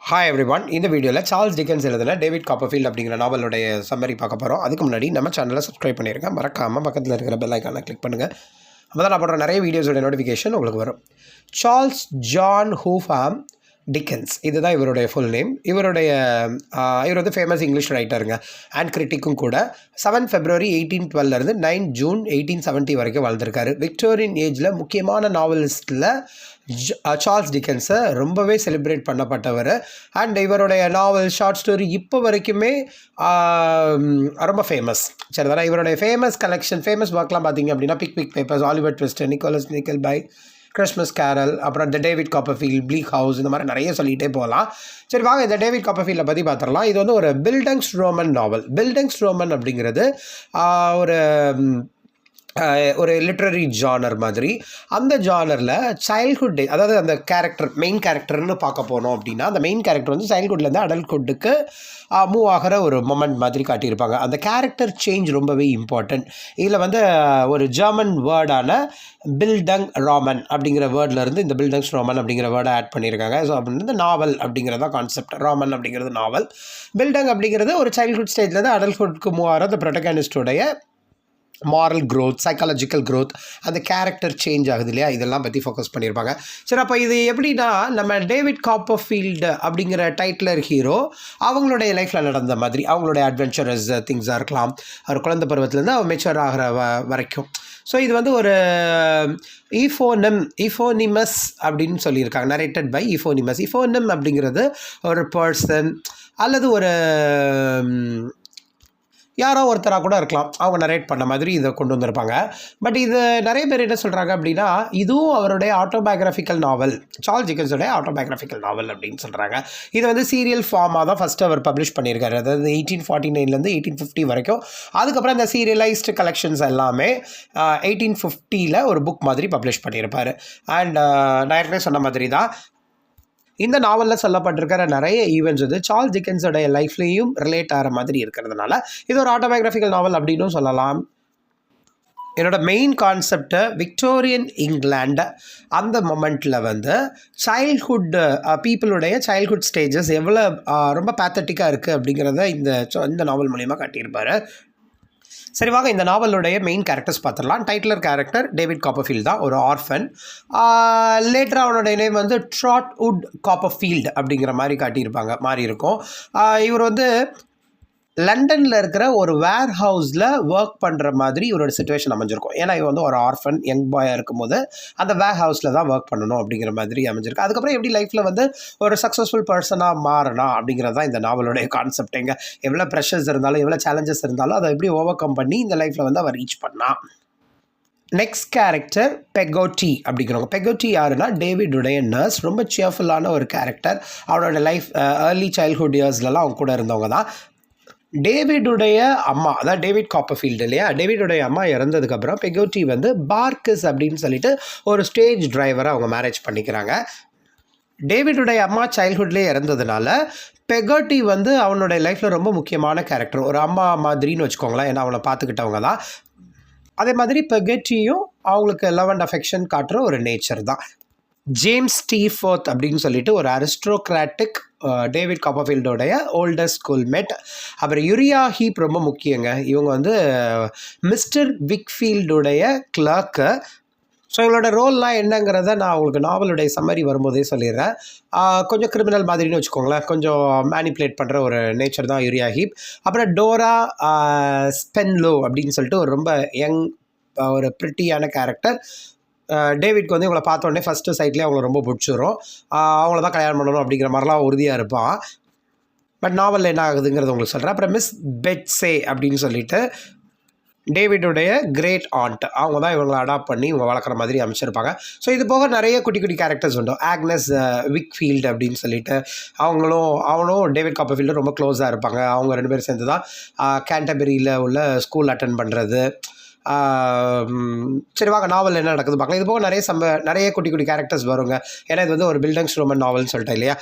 Hi everyone. இந்த வீடியோவில் Charles Dickens எழுதின டேவிட் காப்பர்ஃபீல்ட் அப்படிங்கிற நாவலுடைய சம்மரி பார்க்க போகிறோம். அதுக்கு முன்னாடி நம்ம சேனலை சப்ஸ்கிரைப் பண்ணியிருக்கேன். மறக்காமல் பக்கத்தில் இருக்கிற பெல் ஐக்கானை கிளிக் பண்ணுங்கள். அப்போ தான் நான் போடுற நிறைய வீடியோஸோட நோட்டிஃபிகேஷன் உங்களுக்கு வரும். சார்ல்ஸ் ஜான் ஹூஃபாம் டிக்கன்ஸ், இதுதான் இவருடைய ஃபுல் நேம். இவர் வந்து ஃபேமஸ் இங்கிலீஷ் ரைட்டருங்க அண்ட் கிரிட்டிக்கும் கூட. 7 February 1812 9 June 1870 வரைக்கும் வாழ்ந்திருக்காரு. விக்டோரியன் ஏஜில் முக்கியமான நாவலிஸ்ட்டில் சார்ல்ஸ் டிக்கன்ஸை ரொம்பவே செலிப்ரேட் பண்ணப்பட்டவர். அண்ட் இவருடைய நாவல், ஷார்ட் ஸ்டோரி இப்போ வரைக்குமே ரொம்ப ஃபேமஸ். சரி தானே. இவருடைய ஃபேமஸ் கலெக்ஷன், ஃபேமஸ் ஒர்க்லாம் பார்த்தீங்க அப்படின்னா Pickwick Papers, Oliver Twist, Nicholas Nickleby, Christmas Carol, அப்புறம் the David Copperfield, Bleak House, இந்த மாதிரி நிறைய சொல்லிகிட்டே போகலாம். சரி வாங்க இந்த டேவிட் காப்பர்ஃபீல்டை பற்றி பார்த்துடலாம். இது வந்து ஒரு பில்டங்ஸ் ரோமன் நாவல். பில்டங்ஸ் ரோமன் அப்படிங்கிறது ஒரு லிட்ரரி ஜானர் மாதிரி. அந்த ஜானரில் சைல்ட்ஹுட் டே, அதாவது அந்த கேரக்டர், மெயின் கேரக்டர்னு பார்க்க போனோம் அப்படின்னா அந்த மெயின் கேரக்டர் வந்து சைல்ட்ஹுட்லேருந்து அடல்ட்ஹுட்டுக்கு மூவ் ஆகிற ஒரு மொமெண்ட் மாதிரி காட்டியிருப்பாங்க. அந்த கேரக்டர் சேஞ்ச் ரொம்பவே இம்பார்ட்டன்ட். இதில் வந்து ஒரு ஜெர்மன் வேர்டான பில்டங் ராமன் அப்படிங்கிற வேர்ட்லேருந்து இந்த பில்டங்ஸ் ரோமன் அப்படிங்கிற வேர்டை ஆட் பண்ணியிருக்காங்க. ஸோ அப்படின்றது நாவல் அப்படிங்கிறதா கான்செப்ட். ராமன் அப்படிங்கிறது நாவல். பில்டங் அப்படிங்கிறது ஒரு சைல்ட்ஹுட் ஸ்டேஜ்லேருந்து அடல்ட்ஹுட்க்கு மூவ் ஆகிற அந்த ப்ரொட்டகனிஸ்டோடைய மாரல் க்ரோத், சைக்காலஜிக்கல் க்ரோத், அந்த கேரக்டர் சேஞ்ச் ஆகுது இல்லையா, இதெல்லாம் பற்றி ஃபோக்கஸ் பண்ணியிருப்பாங்க. சரி, அப்போ இது எப்படின்னா நம்ம டேவிட் காப்பர்ஃபீல்டு அப்படிங்கிற டைட்டிலர் ஹீரோ அவங்களுடைய லைஃப்பில் நடந்த மாதிரி அவங்களுடைய அட்வென்ச்சரஸ் திங்ஸாக இருக்கலாம். அவர் குழந்தை பருவத்துலேருந்து அவர் மெச்சூர் ஆகிற வரைக்கும். ஸோ இது வந்து ஒரு ஈஃபோனிமஸ் அப்படின்னு சொல்லியிருக்காங்க. Narrated by ஈஃபோனிமஸ். ஈஃபோனிம் அப்படிங்கிறது ஒரு பர்சன் அல்லது ஒரு யாரோ ஒருத்தராக கூட இருக்கலாம். அவங்க நரேட் பண்ண மாதிரி இதை கொண்டு வந்திருப்பாங்க. பட் இது நிறைய பேர் என்ன சொல்கிறாங்க அப்படின்னா இதுவும் அவருடைய ஆட்டோபயோகிராஃபிக்கல் நாவல், சார்ல்ஸ் டிக்கன்ஸோடைய ஆட்டோபயோகிராஃபிக்கல் நாவல் அப்படின்னு சொல்கிறாங்க. இது வந்து சீரியல் ஃபார்மாக தான் ஃபஸ்ட்டு அவர் பப்ளிஷ் பண்ணியிருக்காரு. அதாவது 1849 1850 வரைக்கும். அதுக்கப்புறம் இந்த சீரியலைஸ்டு கலெக்ஷன்ஸ் எல்லாமே 1850 ஒரு புக் மாதிரி பப்ளிஷ் பண்ணியிருப்பார். அண்ட் நான் ஏற்கனவே சொன்ன மாதிரி தான் இந்த நாவலில் சொல்லப்பட்டிருக்கிற நிறைய ஈவெண்ட்ஸ் வந்து சார்ல்ஸ் டிக்கன்ஸோடைய லைஃப்லேயும் ரிலேட் ஆகிற மாதிரி இருக்கிறதுனால இது ஒரு ஆட்டோபயோகிராஃபிக்கல் நாவல் அப்படின்னு சொல்லலாம். என்னோட மெயின் கான்செப்டை விக்டோரியன் இங்கிலாண்டு அந்த மொமெண்ட்டில் வந்து சைல்ட்ஹுட் பீப்புளுடைய சைல்ட்ஹுட் ஸ்டேஜஸ் எவ்வளோ ரொம்ப பேத்தட்டிக்காக இருக்குது அப்படிங்கிறத இந்த நாவல் மூலிமா காட்டியிருப்பார். சரி வாங்க இந்த நாவலுடைய மெயின் கேரக்டர்ஸ் பார்த்துடலாம். டைட்டிலர் கேரக்டர் டேவிட் காப்பர்ஃபீல்ட் தான், ஒரு ஆர்ஃபன். லேட்டராக அவனுடைய நேம் வந்து ட்ராட்வுட் காப்பர்ஃபீல்ட் அப்படிங்கிற மாதிரி காட்டியிருப்பாங்க, மாறி இருக்கும். இவர் வந்து லண்டனில் இருக்கிற ஒரு வேர் ஹவுஸில் ஒர்க் பண்ணுற மாதிரி இவரோட சுச்சுவேஷன் அமைஞ்சிருக்கும். ஏன்னா இவன் வந்து ஒரு ஆர்ஃபன் யங் பாயாக இருக்கும்போது அந்த வேர் ஹவுஸில் தான் ஒர்க் பண்ணணும் அப்படிங்கிற மாதிரி அமைஞ்சிருக்கு. அதுக்கப்புறம் எப்படி லைஃப்பில் வந்து ஒரு சக்ஸஸ்ஃபுல் பர்சனாக மாறணும் அப்படிங்கிறது தான் இந்த நாவலுடைய கான்செப்ட். எங்கே எவ்வளோ ப்ரெஷர்ஸ் இருந்தாலும் எவ்வளோ சேலஞ்சஸ் இருந்தாலும் அதை எப்படி ஓவர் கம் பண்ணி இந்த லைஃப்பில் வந்து அவர் ரீச் பண்ணான். நெக்ஸ்ட் கேரக்டர் பெகோட்டி அப்படிங்கிறவங்க. பெகோட்டி யாருன்னா டேவிடுடைய நர்ஸ். ரொம்ப சியர்ஃபுல்லான ஒரு கேரக்டர். அவனோட லைஃப் ஏர்லி சைல்ட்ஹுட் இயர்ஸ்லலாம் அவங்க கூட இருந்தவங்க தான். டேவிடுடைய அம்மா, அதான் டேவிட் காப்பர்ஃபீல்டு இல்லையா, டேவிடுடைய அம்மா இறந்ததுக்கப்புறம் பெகோட்டி வந்து பார்க்கஸ் அப்படின்னு சொல்லிட்டு ஒரு ஸ்டேஜ் டிரைவரை அவங்க மேரேஜ் பண்ணிக்கிறாங்க. டேவிடுடைய அம்மா சைல்ட்ஹுட்லேயே இறந்ததுனால பெகோட்டி வந்து அவனுடைய லைஃப்பில் ரொம்ப முக்கியமான கேரக்டர், ஒரு அம்மா மாதிரின்னு வச்சுக்கோங்களேன். ஏன்னா அவனை பார்த்துக்கிட்டவங்க தான். அதே மாதிரி பெகோட்டியும் அவங்களுக்கு லவ் அண்ட் அஃபெக்ஷன் காட்டுற ஒரு நேச்சர் தான். ஜேம்ஸ் ஸ்டீஃபோர்த் அப்படின்னு சொல்லிட்டு ஒரு அரிஸ்டோக்ராட்டிக் டேவிட் காப்பர்ஃபீல்டோடைய ஓல்டஸ்ட் ஸ்கூல்மேட். அப்புறம் யூரியா ஹீப் ரொம்ப முக்கியங்க. இவங்க வந்து மிஸ்டர் விக்ஃபீல்டுடைய கிளர்க்கு. ஸோ இவங்களோட ரோல்லாம் என்னங்கிறத நான் உங்களுக்கு நாவலுடைய சம்மரி வரும்போதே சொல்லிடுறேன். கொஞ்சம் கிரிமினல் மாதிரின்னு வச்சுக்கோங்களேன். கொஞ்சம் மேனிப்புலேட் பண்ணுற ஒரு நேச்சர் தான் யூரியா ஹீப். அப்புறம் டோரா ஸ்பென்லோ அப்படின்னு சொல்லிட்டு ஒரு ரொம்ப யங் ஒரு ப்ரிட்டியான கேரக்டர். டேவிட்க்கு வந்து இவங்களை பார்த்த உடனே ஃபஸ்ட்டு சைட்லேயே அவங்கள ரொம்ப பிடிச்சிரும். அவங்கள தான் கல்யாணம் பண்ணணும் அப்படிங்கிற மாதிரிலாம் உறுதியாக இருப்பான். பட் நாவலில் என்ன ஆகுதுங்கிறது உங்களுக்கு சொல்கிறேன். அப்புறம் மிஸ் பெட்ஸே அப்படின்னு சொல்லிட்டு டேவிடுடைய கிரேட் ஆண்ட், அவங்க தான் இவங்களை அடாப்ட் பண்ணி இவங்க வளர்க்குற மாதிரி அமைச்சிருப்பாங்க. ஸோ இது போக நிறைய குட்டி குட்டி கேரக்டர்ஸ் உண்டு. ஆக்னஸ் விக்ஃபீல்டு அப்படின்னு சொல்லிட்டு அவனும் டேவிட் காப்பர்ஃபீல்டும் ரொம்ப க்ளோஸாக இருப்பாங்க. அவங்க 2 பேரும் சேர்ந்து தான் கேண்டபரியில் உள்ள ஸ்கூல் அட்டன் பண்ணுறது. சரி வாங்க நாவல் என்ன நடக்குது பார்க்கலாம். இது போக நிறைய குட்டி குட்டி கேரக்டர்ஸ் வருங்க. ஏன்னா இது வந்து ஒரு பில்டங்ஸ் ரோமன் நாவல்னு சொல்லிட்டேன் இல்லையா.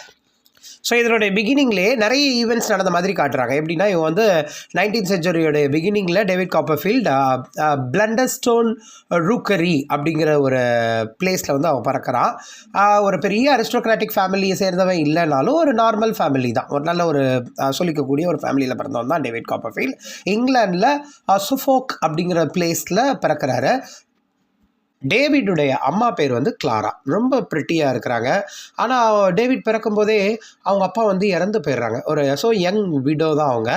ஸோ இதனுடைய பிகினிங்லேயே நிறைய ஈவெண்ட்ஸ் நடந்த மாதிரி காட்டுறாங்க. எப்படின்னா இவன் வந்து 19th செஞ்சுரியோடைய பிகினிங்கில் டேவிட் காப்பர்ஃபீல்ட் பிளண்டர்ஸ்டோன் ரூக்கரி அப்படிங்கிற ஒரு பிளேஸில் வந்து அவன் பறக்கிறான். ஒரு பெரிய அரிஸ்டோக்ராட்டிக் ஃபேமிலியை சேர்ந்தவன் இல்லைனாலும் ஒரு நார்மல் ஃபேமிலி தான், ஒரு நல்ல ஒரு சொல்லிக்கக்கூடிய ஒரு ஃபேமிலியில் பிறந்தவன் தான் டேவிட் காப்பர்ஃபீல்ட். இங்கிலாண்டில் சுஃபோக் அப்படிங்கிற பிளேஸில் பிறக்கிறாரு. டேவிடுடைய அம்மா பேர் வந்து கிளாரா, ரொம்ப ப்ரிட்டியாக இருக்கிறாங்க. ஆனால் டேவிட் பிறக்கும்போதே அவங்க அப்பா வந்து இறந்து போயிடுறாங்க. ஸோ யங் விடோ தான் அவங்க.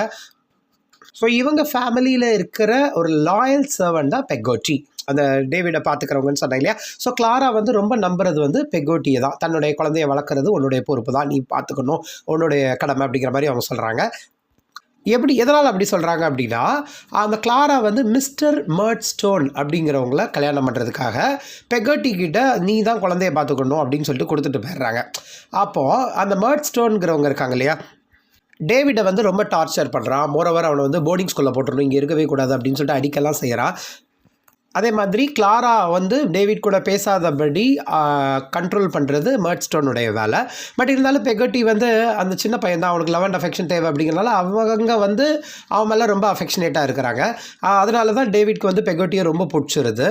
ஸோ இவங்க ஃபேமிலியில் இருக்கிற ஒரு லாயல் சர்வன்ட் தான் பெக்கோட்டி, அந்த டேவிடை பார்த்துக்கிறவங்கன்னு சொன்னாங்க இல்லையா. ஸோ கிளாரா வந்து ரொம்ப நம்புறது வந்து பெக்கோட்டியை தான். தன்னுடைய குழந்தைய வளர்க்குறது உன்னுடைய பொறுப்பு தான், நீ பார்த்துக்கணும், உன்னுடைய கடமை அப்படிங்கிற மாதிரி அவங்க சொல்கிறாங்க. எதனால் அப்படி சொல்கிறாங்க அப்படின்னா, அந்த கிளாரா வந்து மிஸ்டர் மர்ட்ஸ்டோன் அப்படிங்கிறவங்கள கல்யாணம் பண்ணுறதுக்காக பெக்கோட்டி கிட்ட நீ தான் குழந்தைய பார்த்துக்கணும் அப்படின்னு சொல்லிட்டு கொடுத்துட்டு போயிடுறாங்க. அப்போது அந்த மர்ட்ஸ்டோன்கிறவங்க இருக்காங்க இல்லையா, டேவிடை வந்து ரொம்ப டார்ச்சர் பண்ணுறான். மோரோவர் அவனை வந்து போர்டிங் ஸ்கூலில் போட்டுடணும், இங்கே இருக்கவே கூடாது அப்படின்னு சொல்லிட்டு அடிக்கலாம் செய்கிறான். அதே மாதிரி கிளாரா வந்து டேவிட் கூட பேசாதபடி கண்ட்ரோல் பண்ணுறது மர்ட்ஸ்டோனுடைய வேலை. பட் இருந்தாலும் பெக்கோட்டி வந்து அந்த சின்ன பையன் தான், அவனுக்கு லவ் அண்ட் அஃபெக்ஷன் தேவை அப்படிங்கிறனால அவங்க வந்து அவன் மேலே ரொம்ப அஃபெக்ஷனேட்டாக இருக்கிறாங்க. அதனால தான் டேவிட்க்கு வந்து பெக்கோட்டியை ரொம்ப பிடிச்சிருது.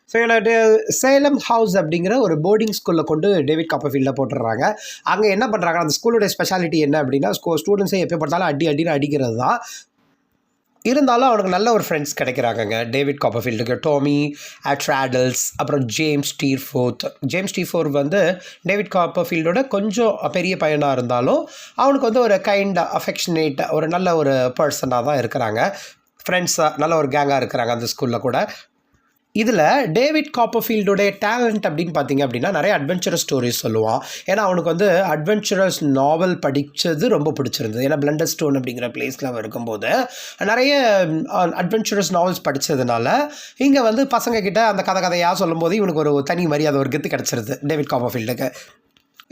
ஸோ என்னோட சேலம் ஹவுஸ் அப்படிங்கிற ஒரு போர்டிங் ஸ்கூலில் கொண்டு டேவிட் காப்பர்ஃபீல்டில் போட்டுடுறாங்க. அங்கே என்ன பண்ணுறாங்க, அந்த ஸ்கூலோடைய ஸ்பெஷாலிட்டி என்ன அப்படின்னா, ஸ்டூடெண்ட்ஸை எப்போ பார்த்தாலும் அடின்னு அடிக்கிறது தான். இருந்தாலும் அவனுக்கு நல்ல ஒரு ஃப்ரெண்ட்ஸ் கிடைக்கிறாங்கங்க டேவிட் காப்பர்ஃபீல்டுக்கு. டோமி ட்ராடல்ஸ், அப்புறம் ஜேம்ஸ் ஸ்டீஃபோர்த் வந்து டேவிட் காப்பர்ஃபீல்டோட கொஞ்சம் பெரிய பையனாக இருந்தாலும் அவனுக்கு வந்து ஒரு கைண்ட் அஃபெக்ஷனேட் ஒரு நல்ல ஒரு பர்சனாக தான் இருக்கிறாங்க. ஃப்ரெண்ட்ஸாக நல்ல ஒரு கேங்காக இருக்கிறாங்க அந்த ஸ்கூலில் கூட. இதில் டேவிட் காப்பர்ஃபீல்டோடைய டேலண்ட் அப்படின்னு பார்த்தீங்க அப்படின்னா நிறைய அட்வென்ச்சரஸ் ஸ்டோரிஸ் சொல்லுவான். ஏன்னா அவனுக்கு வந்து அட்வென்ச்சரஸ் நாவல் படித்தது ரொம்ப பிடிச்சிருந்தது. ஏன்னா பிளண்டர்ஸ்டோன் அப்படிங்கிற பிளேஸில் அவன் இருக்கும்போது நிறைய அட்வென்ச்சரஸ் நாவல்ஸ் படித்ததுனால இங்கே வந்து பசங்கக்கிட்ட அந்த கதையாக சொல்லும்போது இவனுக்கு ஒரு தனி மரியாதை, ஒரு கெத்து கிடச்சிருது டேவிட் காப்பர்ஃபீல்டுக்கு.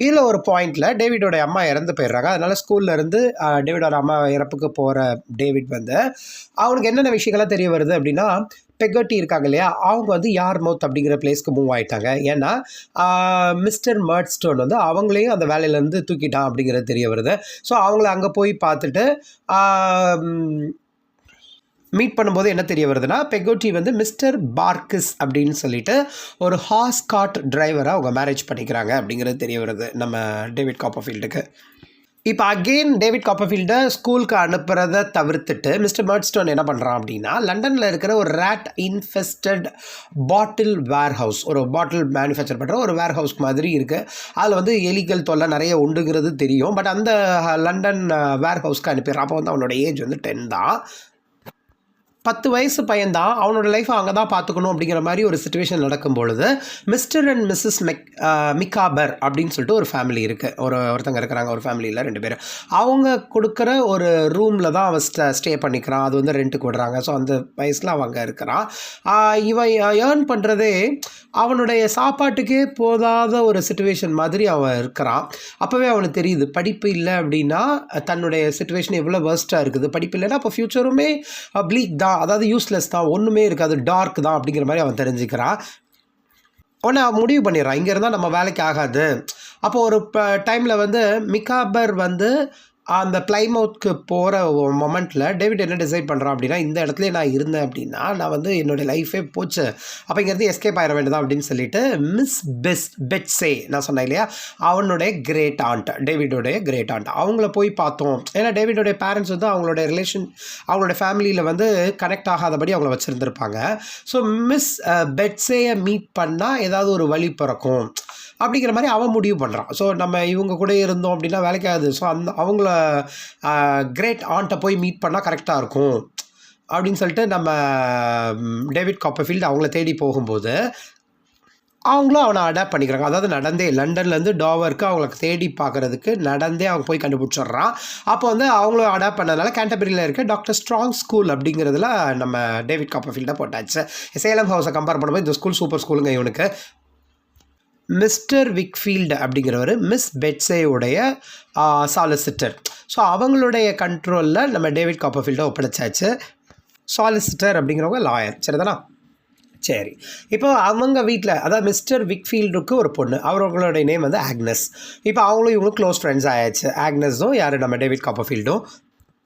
இதில் ஒரு பாயிண்டில் டேவிடோட அம்மா இறந்து போயிடுறாங்க. அதனால் ஸ்கூல்லேருந்து டேவிடோட அம்மா இறப்புக்கு போகிற டேவிட் வந்து அவனுக்கு என்னென்ன விஷயங்கள்லாம் தெரிய வருது அப்படின்னா, பெக்கோட்டி இருக்காங்க இல்லையா, அவங்க வந்து யார்மவுத் அப்படிங்கிற பிளேஸ்க்கு மூவ் ஆகிட்டாங்க. ஏன்னா மிஸ்டர் மர்ட்ஸ்டோன் வந்து அவங்களையும் அந்த வேலையிலேருந்து தூக்கிட்டான் அப்படிங்கிறது தெரிய வருது. ஸோ அவங்கள அங்கே போய் பார்த்துட்டு மீட் பண்ணும்போது என்ன தெரிய வருதுன்னா, பெக்கோட்டி வந்து மிஸ்டர் பார்க்கிஸ் அப்படின்னு சொல்லிட்டு ஒரு ஹார்ஸ் கார்ட் டிரைவராக அவங்க மேரேஜ் பண்ணிக்கிறாங்க அப்படிங்கிறது தெரிய வருது நம்ம டேவிட் காப்பர்ஃபீல்டுக்கு. இப்போ அகெயின் டேவிட் காப்பர்ஃபீல்டை ஸ்கூலுக்கு அனுப்புறதை தவிர்த்துட்டு மிஸ்டர் மர்ட்ஸ்டோன் என்ன பண்ணுறான் அப்படின்னா, லண்டனில் இருக்கிற ஒரு ரேட் இன்ஃபெஸ்டட் பாட்டில் வேர் ஹவுஸ், ஒரு பாட்டில் மேனுஃபேக்சர் பண்ணுற ஒரு வேர் ஹவுஸ் மாதிரி இருக்குது. அதில் வந்து எலிகள் தொல்லை நிறைய உண்டுங்கிறது தெரியும். பட் அந்த லண்டன் வேர் ஹவுஸ்க்கு அனுப்பிடுறான். அப்போ வந்து அவனோட ஏஜ் வந்து 10 தான். 10 வயசு பையன்தான், அவனோட லைஃப்பை அங்கே தான் பார்த்துக்கணும் அப்படிங்கிற மாதிரி ஒரு சுச்சுவேஷன் நடக்கும் பொழுது மிஸ்டர் அண்ட் மிஸ்ஸஸ் மிக்காபர் அப்படின்னு சொல்லிட்டு ஒரு ஃபேமிலி இருக்குது. ஒருத்தங்க இருக்கிறாங்க, ஒரு ஃபேமிலியில் 2 பேர். அவங்க கொடுக்குற ஒரு ரூமில் தான் அவன் ஸ்டே பண்ணிக்கிறான். அது வந்து ரெண்ட்டுக்கு விடுறாங்க. ஸோ அந்த வயசில் அவன் அங்கே இருக்கிறான். இவன் ஏர்ன் பண்ணுறதே அவனுடைய சாப்பாட்டுக்கே போதாத ஒரு சுச்சுவேஷன் மாதிரி அவன் இருக்கிறான். அப்போவே அவனுக்கு தெரியுது படிப்பு இல்லை அப்படின்னா தன்னுடைய சுச்சுவேஷன் எவ்வளோ வேர்ஸ்ட்டாக இருக்குது. படிப்பு இல்லைன்னா அப்போ ஃப்யூச்சருமே ப்ளீக் தான், அதாவது யூஸ்லெஸ் தான், ஒன்றுமே இருக்காது, டார்க் தான் அப்படிங்கிற மாதிரி அவன் தெரிஞ்சுக்கிறான். உடனே அவன் முடிவு பண்ணிடுறான், இங்கே இருந்தால் நம்ம வேலைக்கு ஆகாது. அப்போது ஒரு டைமில் வந்து மிக்காபர் வந்து அந்த பிளைமவுத்துக்கு போகிற மொமெண்ட்டில் டேவிட் என்ன டிசைட் பண்ணுறான் அப்படின்னா, இந்த இடத்துல நான் இருந்தேன் அப்படின்னா நான் வந்து என்னுடைய லைஃபே போச்சு, அப்போ இங்கேருந்து எஸ்கேப் ஆகிட வேண்டியதான் அப்படின்னு சொல்லிட்டு பெட்ஸே நான் சொன்னேன் இல்லையா, அவனுடைய கிரேட் ஆண்ட், டேவிடோடைய கிரேட் ஆண்ட், அவங்கள போய் பார்த்தோம். ஏன்னா டேவிடோடைய பேரண்ட்ஸ் வந்து அவங்களோட அவங்களோட ஃபேமிலியில் வந்து கனெக்ட் ஆகாதபடி அவங்கள வச்சுருந்துருப்பாங்க. ஸோ பெட்ஸேயை மீட் பண்ணால் ஏதாவது ஒரு வழி பிறக்கும் அப்படிங்கிற மாதிரி அவன் முடிவு பண்ணுறான். ஸோ நம்ம இவங்க கூட இருந்தோம் அப்படின்னா வேலைக்காது. ஸோ அவங்கள கிரேட் ஆண்ட்டை போய் மீட் பண்ணால் கரெக்டாக இருக்கும் அப்படின்னு சொல்லிட்டு நம்ம டேவிட் காப்பர்ஃபீல்டு அவங்கள தேடி போகும்போது அவங்களும் அவனை அடாப்ட் பண்ணிக்கிறாங்க. அதாவது நடந்தே லண்டன்லேருந்து டோவருக்கு அவங்களுக்கு தேடி பார்க்குறதுக்கு நடந்தே அவங்க போய் கண்டுபிடிச்சிட்றான். அப்போ வந்து அவங்களும் அடாப்ட் பண்ணதுனால கேண்டபரியில் இருக்க டாக்டர் ஸ்ட்ராங் ஸ்கூல் அப்படிங்கிறதுல நம்ம டேவிட் காப்பர்ஃபீல்டை போட்டாச்சு. சேலம் ஹவுஸை கம்பேர் பண்ணும்போது இந்த ஸ்கூல் சூப்பர் ஸ்கூலுங்க இவனுக்கு. மிஸ்டர் விக்ஃபீல்டு அப்படிங்கிறவர் மிஸ் பெட்ஸேவுடைய சாலிசிட்டர். ஸோ அவங்களுடைய கண்ட்ரோலில் நம்ம டேவிட் காப்பர்ஃபீல்டை ஒப்படைச்சாச்சு. சாலிசிட்டர் அப்படிங்கிறவங்க லாயர், சரிதானா? சரி. இப்போ அவங்க வீட்ல அதாவது மிஸ்டர் விக்ஃபீல்டுக்கு ஒரு பொண்ணு. அவர்களுடைய நேம் வந்து ஆக்னஸ். இப்போ அவங்களும் இவங்களும் க்ளோஸ் ஃப்ரெண்ட்ஸ் ஆயாச்சு. ஆக்னஸும் யாரு நம்ம டேவிட் காப்பர்ஃபீல்டும்.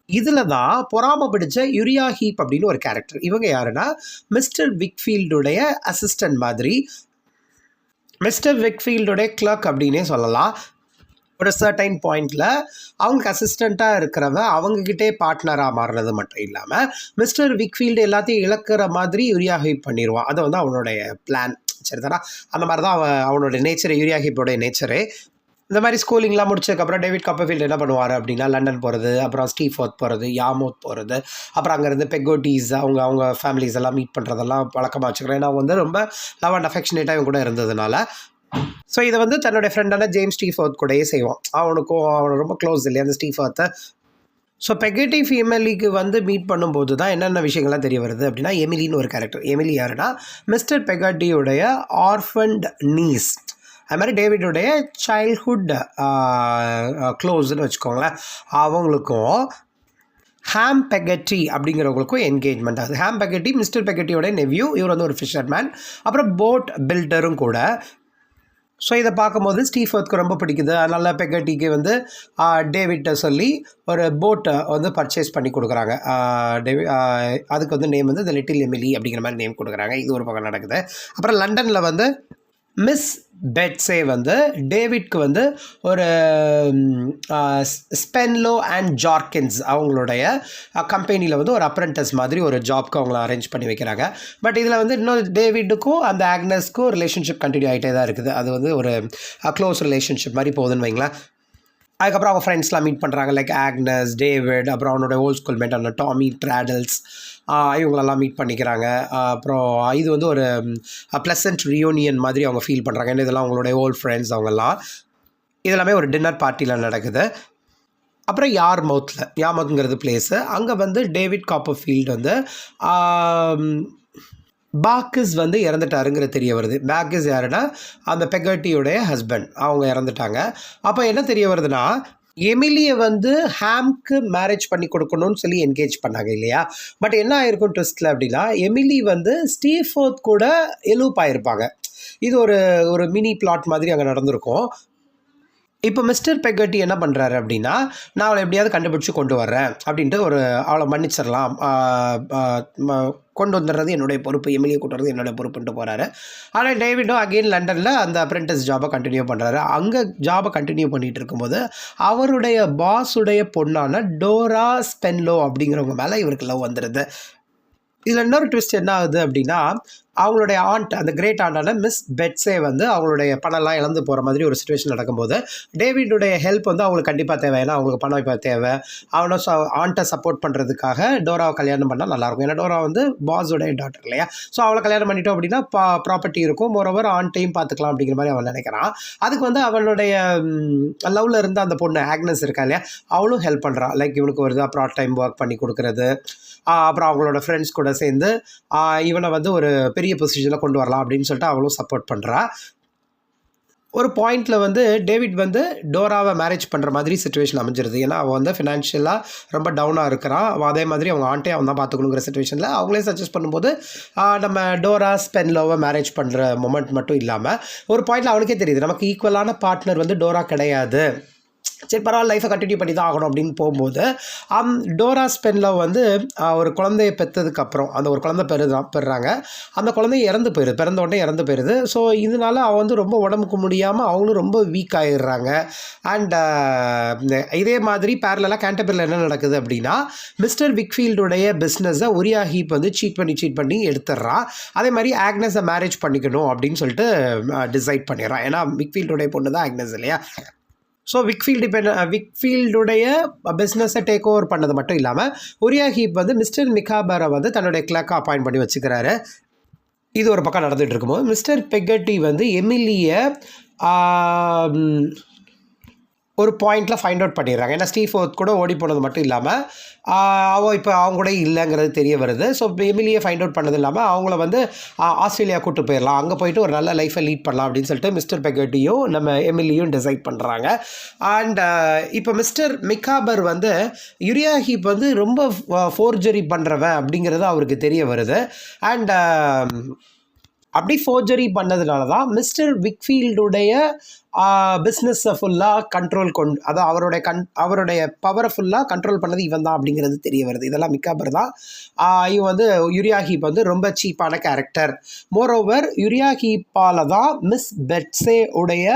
இதில தான் பொறாம பிடிச்ச யுரியா ஹீப் அப்படின்னு ஒரு கேரக்டர். இவங்க யாருன்னா, மிஸ்டர் விக்ஃபீல்டுடைய அசிஸ்டன்ட் மாதிரி. மிஸ்டர் விக்ஃபீல்டுடைய கிளர்க் அப்படின்னே சொல்லலாம். ஒரு சர்டைன் பாயிண்டில் அவங்களுக்கு அசிஸ்டண்ட்டாக இருக்கிறவன் அவங்கக்கிட்டே பார்ட்னராக மாறுறது மட்டும் இல்லாமல் மிஸ்டர் விக்ஃபீல்டு எல்லாத்தையும் இழக்கிற மாதிரி யூரியா ஹீப் பண்ணிடுவான். அது வந்து அவனுடைய பிளான். சரிதானா? அந்த மாதிரி தான் அவனுடைய நேச்சர், யூரியா ஹீப்போடைய நேச்சரே. இந்த மாதிரி ஸ்கூலிங்லாம் முடிச்சதுக்கப்புறம் டேவிட் காப்பர்ஃபீல்டு என்ன பண்ணுவார் அப்படின்னா, லண்டன் போகிறது, அப்புறம் ஸ்டீஃபோர்த் போகிறது, யாமூத் போகிறது, அப்புறம் அங்கேருந்து பெக்கோட்டீஸ் அவங்க ஃபேமிலிஸ் எல்லாம் மீட் பண்ணுறதெல்லாம் வழக்கமாக வச்சுக்கிறேன். ஏன்னா வந்து ரொம்ப லவ் அண்ட் அஃபெக்ஷனேட்டாக இவங்க கூட இருந்ததுனால. ஸோ இதை வந்து தன்னுடைய ஃப்ரெண்டான ஜேம்ஸ் ஸ்டீஃபோர்த் கூடயே செய்வான். அவனுக்கு ரொம்ப க்ளோஸ் இல்லையா அந்த ஸ்டீஃபோர்த்தை. ஸோ பெகட்டி ஃபீமேலிக்கு வந்து மீட் பண்ணும்போது தான் என்னென்ன விஷயங்கள்லாம் தெரிய வருது அப்படின்னா, எமிலின்னு ஒரு கேரக்டர். எமிலி யாருன்னா, மிஸ்டர் பெகட்டியுடைய ஆர்ஃபண்ட் நீஸ். அது மாதிரி டேவிடுடைய சைல்ட்ஹுட் க்ளோஸ்ன்னு வச்சுக்கோங்களேன். அவங்களுக்கும் ஹாம் பெகட்டி அப்படிங்கிறவங்களுக்கும் என்கேஜ்மெண்ட் ஆகுது. ஹாம் பெகட்டி மிஸ்டர் பெகட்டியோட நெவ்யூ. இவர் வந்து ஒரு ஃபிஷர்மேன், அப்புறம் போட் பில்டரும் கூட. ஸோ இதை பார்க்கும்போது ஸ்டீஃபோர்த்துக்கு ரொம்ப பிடிக்குது. அதனால் பெகட்டிக்கு வந்து டேவிட்டை சொல்லி ஒரு போட்டை வந்து பர்ச்சேஸ் பண்ணி கொடுக்குறாங்க. அதுக்கு வந்து நேம் வந்து த லிட்டில் எமிலி அப்படிங்கிற மாதிரி நேம் கொடுக்குறாங்க. இது ஒரு பக்கம் நடக்குது. அப்புறம் லண்டனில் வந்து மிஸ் பெட்ஸே வந்து டேவிட்க்கு வந்து ஒரு ஸ்பென்லோ அண்ட் ஜார்கின்ஸ் அவங்களுடைய கம்பெனியில் வந்து ஒரு அப்ரெண்டிஸ் மாதிரி ஒரு ஜாப்க்கு அவங்கள அரேஞ்ச் பண்ணி வைக்கிறாங்க. பட் இதில் வந்து இன்னும் டேவிட்டுக்கும் அந்த ஆக்னஸ்க்கும் ரிலேஷன்ஷிப் கண்டினியூ ஆகிட்டே தான் இருக்குது. அது வந்து ஒரு க்ளோஸ் ரிலேஷன்ஷிப் மாதிரி போகுதுன்னு வைங்களேன். அதுக்கப்புறம் அவங்க ஃப்ரெண்ட்ஸ்லாம் மீட் பண்ணுறாங்க. லைக் ஆக்னஸ், டேவிட், அப்புறம் அவனோட ஓல்ட் ஸ்கூல் மேட் அந்த டாமி ட்ராடல்ஸ், இவங்களெல்லாம் மீட் பண்ணிக்கிறாங்க. அப்புறம் இது வந்து ஒரு ப்ளசன்ட் ரியூனியன் மாதிரி அவங்க ஃபீல் பண்ணுறாங்க. ஏன்னா இதெல்லாம் அவங்களுடைய ஓல்ட் ஃப்ரெண்ட்ஸ் அவங்கெல்லாம். இதெல்லாமே ஒரு டின்னர் பார்ட்டியில் நடக்குது. அப்புறம் யார்மவுத்துங்கிறது பிளேஸு. அங்கே வந்து டேவிட் காப்பர்ஃபீல்டு வந்து பாக்கிஸ் வந்து இறந்துட்டாருங்கிற தெரிய வருது. பாக்கிஸ் யாருன்னா, அந்த பெகட்டியோடைய ஹஸ்பண்ட். அவங்க இறந்துட்டாங்க. அப்போ என்ன தெரிய வருதுன்னா, எமிலியை வந்து ஹாம்க்கு மேரேஜ் பண்ணி கொடுக்கணும்னு சொல்லி என்கேஜ் பண்ணாங்க இல்லையா? பட் என்ன ஆயிருக்கும் ட்விஸ்ட்டில் அப்படின்னா, எமிலி வந்து ஸ்டீஃபோர்த் கூட எலூப் ஆகிருப்பாங்க. இது ஒரு மினி பிளாட் மாதிரி அங்கே நடந்திருக்கும். இப்போ மிஸ்டர் பெகட்டி என்ன பண்ணுறாரு அப்படின்னா, நான் அவளை எப்படியாவது கண்டுபிடிச்சி கொண்டு வர்றேன் அப்படின்ட்டு அவளை மன்னிச்சிடலாம், கொண்டு வந்துடுறது என்னுடைய பொறுப்பு, எமிலியை கொண்டு வரது என்னுடைய பொறுப்புன்ட்டு போகிறாரு. ஆனால் டேவிடும் அகெயின் லண்டனில் அந்த அப்ரெண்டிஸ் ஜாபை கண்டினியூ பண்ணுறாரு. அங்கே ஜாபை கண்டினியூ பண்ணிகிட்டு இருக்கும்போது அவருடைய பாஸுடைய பொண்ணான டோரா ஸ்பென்லோ அப்படிங்கிறவங்க மேலே இவருக்கு லவ் வந்துடுது. இதில் இன்னொரு ட்விஸ்ட் என்ன ஆகுது அப்படின்னா, அவங்களுடைய ஆண்ட், அந்த கிரேட் ஆண்டான மிஸ் பெட்ஸே வந்து அவங்களுடைய பணம்லாம் இழந்து போகிற மாதிரி ஒரு சுச்சுவேஷன் நடக்கும்போது டேவிடுடைய ஹெல்ப் வந்து அவங்களுக்கு கண்டிப்பாக தேவை. ஏன்னா அவங்களுக்கு பணம் இப்போ தேவை. அவனை ஆண்ட்டை சப்போர்ட் பண்ணுறதுக்காக டோராவை கல்யாணம் பண்ணால் நல்லாயிருக்கும். ஏன்னா டோரா வந்து பாஸோடைய டாட்டர் இல்லையா? ஸோ அவளை கல்யாணம் பண்ணிட்டோம் அப்படின்னா ப்ராப்பர்ட்டி இருக்கும், மோரோவர் ஆண்ட்டையும் பார்த்துக்கலாம் அப்படிங்கிற மாதிரி அவன் நினைக்கிறான். அதுக்கு வந்து அவளுடைய லவ்வில் இருந்த அந்த பொண்ணு ஆக்னஸ் இருக்கா இல்லையா, அவளும் ஹெல்ப் பண்ணுறான். லைக் இவனுக்கு ஒரு பார்ட் டைம் ஒர்க் பண்ணி கொடுக்குறது. அப்புறம் அவங்களோட ஃப்ரெண்ட்ஸ் கூட சேர்ந்து இவனை வந்து ஒரு பெரிய பொசிஷனில் கொண்டு வரலாம் அப்படின்னு சொல்லிட்டு அவளும் சப்போர்ட் பண்ணுறா. ஒரு பாயிண்டில் வந்து டேவிட் வந்து டோராவை மேரேஜ் பண்ணுற மாதிரி சுச்சுவேஷன் அமைஞ்சிருது. ஏன்னா அவன் வந்து ஃபினான்ஷியலாக ரொம்ப டவுனாக இருக்கிறான். அதே மாதிரி அவங்க ஆண்ட்டே அவன் தான் பார்த்துக்கணுங்கிற சுச்சுவேஷனில் அவங்களே சஜஸ்ட் பண்ணும்போது நம்ம டோரா ஸ்பென்லோவை மேரேஜ் பண்ணுற மொமெண்ட் மட்டும் இல்லாமல் ஒரு பாயிண்டில் அவனுக்கே தெரியுது நமக்கு ஈக்குவலான பார்ட்னர் வந்து டோரா கிடையாது. சரி பரவாயில்ல, லைஃப்பை கண்டினியூ பண்ணி தான் ஆகணும் அப்படின்னு போகும்போது டோரா ஸ்பென்லோ வந்து ஒரு குழந்தைய பெற்றதுக்கப்புறம் அந்த ஒரு குழந்தை பெறுறாங்க. அந்த குழந்தை இறந்து போயிடுது, பிறந்த உடனே இறந்து போயிடுது. ஸோ இதனால அவன் வந்து ரொம்ப உடம்புக்கு முடியாமல் அவங்களும் ரொம்ப வீக் ஆகிடுறாங்க. அண்ட் இதே மாதிரி பேரலாக கேண்டபரில் என்ன நடக்குது அப்படின்னா, மிஸ்டர் விக்ஃபீல்டுடைய பிஸ்னஸை யுரியா ஹீப் வந்து சீட் பண்ணி எடுத்துடுறான். அதே மாதிரி ஆக்னஸை மேரேஜ் பண்ணிக்கணும் அப்படின்னு சொல்லிட்டு டிசைட் பண்ணிடுறான். ஏன்னா விக்ஃபீல்டுடைய பொண்ணு தான் ஆக்னஸ் இல்லையா? ஸோ விக்ஃபீல்டுடைய பிஸ்னஸை டேக் ஓவர் பண்ணது மட்டும் இல்லாமல் யுரியா ஹீப் வந்து மிஸ்டர் மிகாபரை வந்து தன்னுடைய கிளர்க்காக அப்பாயிண்ட் பண்ணி வச்சுக்கிறாரு. இது ஒரு பக்கம் நடந்துகிட்டு இருக்கும்போது மிஸ்டர் பெகட்டி வந்து எமிலியை ஒரு பாயிண்டில் ஃபைண்ட் அவுட் பண்ணிடுறாங்க. ஏன்னா ஸ்டீஃபோர்த் கூட ஓடி போனது மட்டும் இல்லாமல் அவள் இப்போ அவங்க கூட இல்லைங்கிறது தெரிய வருது. ஸோ எமிலியை ஃபைண்ட் அவுட் பண்ணது இல்லாமல் அவங்கள வந்து ஆஸ்திரேலியா கூப்பிட்டு போயிடலாம், அங்கே போயிட்டு ஒரு நல்ல லைஃப்பை லீட் பண்ணலாம் அப்படின்னு சொல்லிட்டு மிஸ்டர் பெகட்டியும் நம்ம எமிலியும் டிசைட் பண்ணுறாங்க. அண்ட் இப்போ மிஸ்டர் மிகாபர் வந்து யுரியா ஹீப் வந்து ரொம்ப ஃபோர்ஜரி பண்ணுறவன் அப்படிங்கிறது அவருக்கு தெரிய வருது. அண்ட் அப்படி ஃபோர்ஜரி பண்ணதுனால தான் மிஸ்டர் விக்ஃபீல்டுடைய பிஸ்னஸை ஃபுல்லாக கண்ட்ரோல் அதாவது அவருடைய பவரை ஃபுல்லாக கண்ட்ரோல் பண்ணது இவன் தான் அப்படிங்கிறது தெரிய வருது. இதெல்லாம் மிக்காபர் தான். இவன் வந்து யூரியா ஹீப் வந்து ரொம்ப சீப்பான கேரக்டர். மோரோவர் யூரியா ஹீப்பால் தான் மிஸ் பெட்ஸே உடைய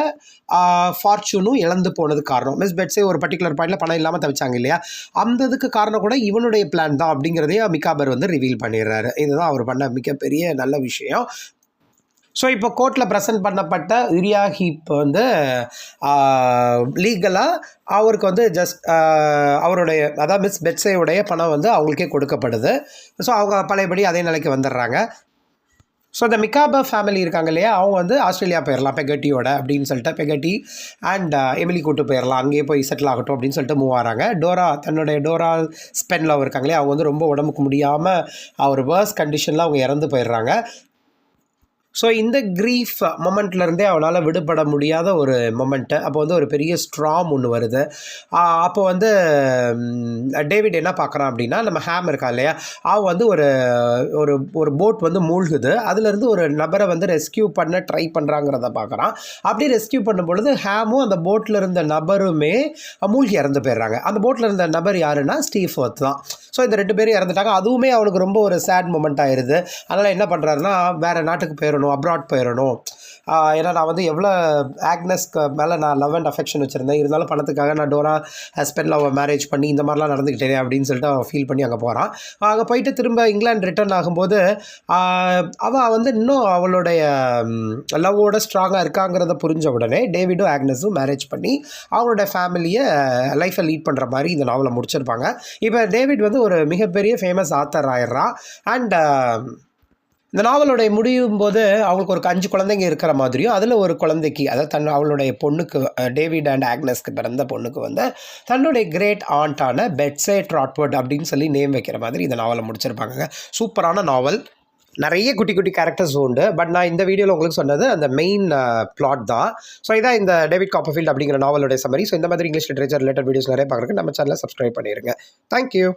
ஃபார்ச்சூனும் இழந்து போனது காரணம். மிஸ் பெட்ஸே ஒரு பர்டிகுலர் பாயிண்டில் பணம் இல்லாமல் தவிச்சாங்க இல்லையா, அந்த இதுக்கு காரணம் கூட இவனுடைய பிளான் தான் அப்படிங்கிறதையும் மிக்காபர் வந்து ரிவீல் பண்ணிடுறாரு. இதுதான் அவர் பண்ண மிகப்பெரிய நல்ல விஷயம். ஸோ இப்போ கோர்ட்டில் ப்ரெசென்ட் பண்ணப்பட்ட யூரியா ஹீப் வந்து லீகலாக அவருக்கு வந்து ஜஸ்ட் அவருடைய அதாவது மிஸ் பெட்ஸேவுடைய பணம் வந்து அவங்களுக்கே கொடுக்கப்படுது. ஸோ அவங்க பழையபடி அதே நிலைக்கு வந்துடுறாங்க. ஸோ இந்த மிக்காபர் ஃபேமிலி இருக்காங்க இல்லையா, அவங்க வந்து ஆஸ்திரேலியா போயிடலாம் பெகட்டியோட அப்படின்னு சொல்லிட்டு பெகட்டி அண்ட் எமிலி கூட்டு போயிடலாம், அங்கேயே போய் செட்டில் ஆகட்டும் அப்படின்னு சொல்லிட்டு மூவ் ஆகிறாங்க. டோரா ஸ்பென்லவ் இருக்காங்க இல்லையா, அவங்க வந்து ரொம்ப உடம்புக்கு முடியாமல் ஒரு வேர்ஸ் கண்டிஷனில் அவங்க இறந்து போயிடுறாங்க. ஸோ இந்த க்ரீஃப் மொமெண்ட்லேருந்தே அவனால் விடுபட முடியாத ஒரு மொமெண்ட்டு. அப்போ வந்து ஒரு பெரிய ஸ்ட்ராம் ஒன்று வருது. அப்போ வந்து டேவிட் என்ன பார்க்குறான் அப்படின்னா, நம்ம ஹேம் இருக்கா இல்லையா, அவன் வந்து ஒரு ஒரு ஒரு போட் வந்து மூழ்குது, அதுலேருந்து ஒரு நபரை வந்து ரெஸ்கியூ பண்ண ட்ரை பண்ணுறாங்கிறத பார்க்குறான். அப்படி ரெஸ்கியூ பண்ணும் பொழுது ஹேமும் அந்த போட்டில் இருந்த நபருமே மூழ்கி இறந்து போயிடுறாங்க. அந்த போட்டில் இருந்த நபர் யாருன்னா ஸ்டீவ் வர்த் தான். ஸோ இந்த 2 பேரும் இறந்துட்டாங்க. அதுவுமே அவனுக்கு ரொம்ப ஒரு சேட் மொமெண்ட் ஆயிடுது. அதனால் என்ன பண்ணுறாருன்னா, வேறு நாட்டுக்கு போயிடணும், அப்ராட் போயிடணும். ஏன்னா நான் வந்து எவ்வளோ ஆக்னஸ்க்கு மேலே நான் லவ் அண்ட் அஃபெக்ஷன் வச்சுருந்தேன், இருந்தாலும் பணத்துக்காக நான் டோரா ஹஸ்பண்டில் அவள் மேரேஜ் பண்ணி இந்த மாதிரிலாம் நடந்துக்கிட்டேன் அப்படின்னு சொல்லிட்டு அவன் ஃபீல் பண்ணி அங்கே போகிறான். அங்கே போயிட்டு திரும்ப இங்கிலாந்து ரிட்டர்ன் ஆகும்போது அவள் வந்து இன்னும் அவளுடைய லவ்வோட ஸ்ட்ராங்காக இருக்காங்கிறத புரிஞ்ச உடனே டேவிடும் ஆக்னஸும் மேரேஜ் பண்ணி அவங்களோட ஃபேமிலியை லைஃப்பை லீட் பண்ணுற மாதிரி இந்த நாவலை முடிச்சிருப்பாங்க. இப்போ டேவிட் வந்து ஒரு மிகப்பெரிய ஃபேமஸ் ஆத்தர் ஆயிடுறான். அண்ட் இந்த நாவலுடைய முடியும் போது அவங்களுக்கு ஒரு 5 குழந்தைங்க இருக்கிற மாதிரியும், அதில் ஒரு குழந்தைக்கு அதாவது அவளுடைய பொண்ணுக்கு டேவிட் அண்ட் ஆக்னஸ்க்கு பிறந்த பொண்ணுக்கு வந்து தன்னுடைய கிரேட் ஆண்டான பெட்ஸே ட்ராட்வர்ட் அப்படின்னு சொல்லி நேம் வைக்கிற மாதிரி இந்த நாவலை முடிச்சிருப்பாங்க. சூப்பரான நாவல். நிறைய குட்டி குட்டி கேரக்டர்ஸ் உண்டு. பட் நான் இந்த வீடியோவில் உங்களுக்கு சொன்னது அந்த மெயின் பிளாட் தான். ஸோ இதான் இந்த டேவிட் காப்பர்ஃபீல்ட் அப்படிங்கிற நாவலுடைய சம்மரி. ஸோ இந்த மாதிரி இங்கிலீஷ் லிட்ரேச்சர் ரிலேட்டட் வீடியோஸ் நிறைய பார்க்குறதுக்கு நம்ம சேனலை சப்ஸ்கிரைப் பண்ணிடுங்க. தேங்க்யூ.